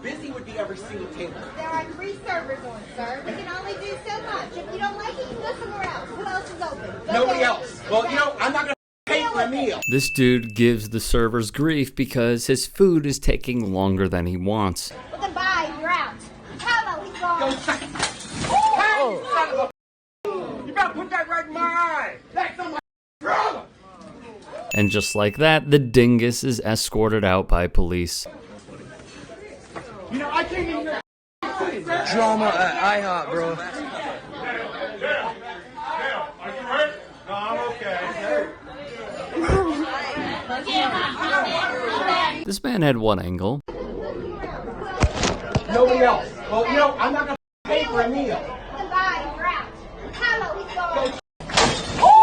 Busy would be every single table. There are 3 servers on, sir. We can only do so much. If you don't like it, you can go somewhere else. Who else is open? Nobody else. Well, I'm not going to pay for a meal. This dude gives the servers grief because his food is taking longer than he wants. Well, then bye. You're out. Hello, he's gone. Hey, son of a... You better put that right in my eye. That's on my brother. And just like that, the dingus is escorted out by police. I can't even... Drama at iHop, bro. Are you hurt? No, I'm okay. This man had one angle. Nobody else. Well, I'm not going to pay for a meal. Then bye. You're out. Hello, he's gone.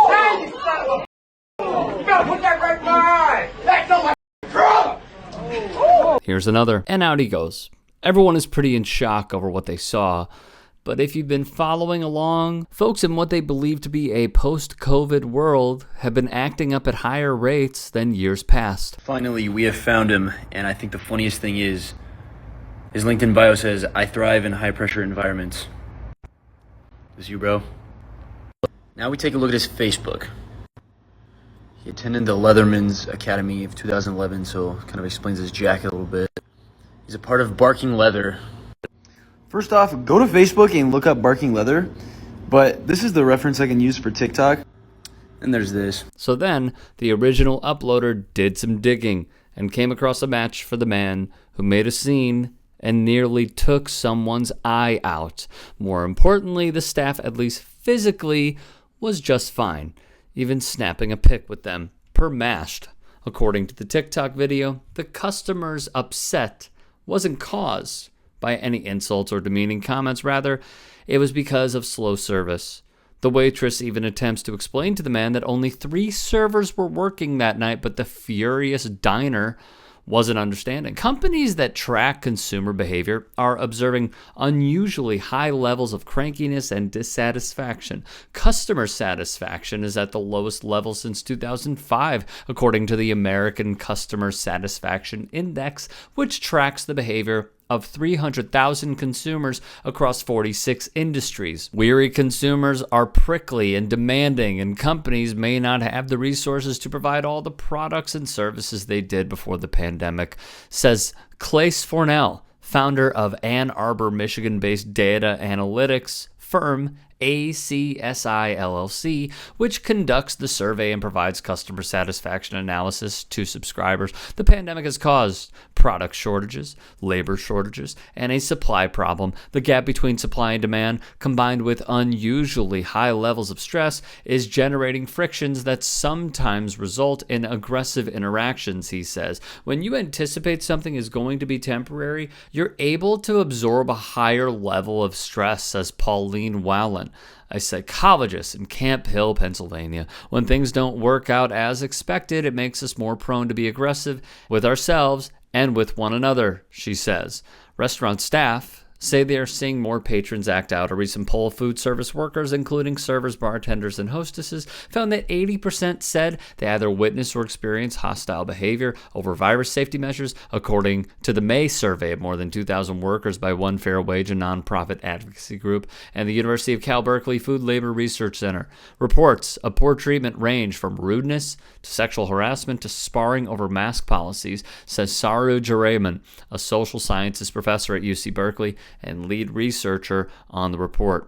Hey, you son of a... You better put that right in my eye. That's on my brother. Here's another. And out he goes. Everyone is pretty in shock over what they saw. But if you've been following along, folks in what they believe to be a post-COVID world have been acting up at higher rates than years past. Finally, we have found him, and I think the funniest thing is, his LinkedIn bio says, "I thrive in high-pressure environments." This you, bro? Now we take a look at his Facebook. He attended the Leatherman's Academy of 2011, so kind of explains his jacket a little bit. He's a part of Barking Leather. First off, go to Facebook and look up Barking Leather, but this is the reference I can use for TikTok. And there's this. So then, the original uploader did some digging and came across a match for the man who made a scene and nearly took someone's eye out. More importantly, the staff, at least physically, was just fine, even snapping a pic with them, per mashed. According to the TikTok video, the customer's upset wasn't caused by any insults or demeaning comments. Rather, it was because of slow service. The waitress even attempts to explain to the man that only 3 servers were working that night, but the furious diner wasn't understanding. Companies that track consumer behavior are observing unusually high levels of crankiness and dissatisfaction. Customer satisfaction is at the lowest level since 2005, according to the American Customer Satisfaction Index, which tracks the behavior of 300,000 consumers across 46 industries. Weary consumers are prickly and demanding, and companies may not have the resources to provide all the products and services they did before the pandemic, says Clace Fornell, founder of Ann Arbor, Michigan-based data analytics firm ACSI LLC, which conducts the survey and provides customer satisfaction analysis to subscribers. The pandemic has caused product shortages, labor shortages, and a supply problem. The gap between supply and demand, combined with unusually high levels of stress, is generating frictions that sometimes result in aggressive interactions, he says. When you anticipate something is going to be temporary, you're able to absorb a higher level of stress, says Pauline Wallen, a psychologist in Camp Hill, Pennsylvania. When things don't work out as expected, it makes us more prone to be aggressive with ourselves and with one another, she says. Restaurant staff say they are seeing more patrons act out. A recent poll of food service workers, including servers, bartenders, and hostesses, found that 80% said they either witnessed or experienced hostile behavior over virus safety measures, according to the May survey of more than 2,000 workers by One Fair Wage, a nonprofit advocacy group, and the University of Cal Berkeley Food Labor Research Center. Reports of poor treatment range from rudeness to sexual harassment to sparring over mask policies, says Saru Jaraman, a social sciences professor at UC Berkeley and lead researcher on the report.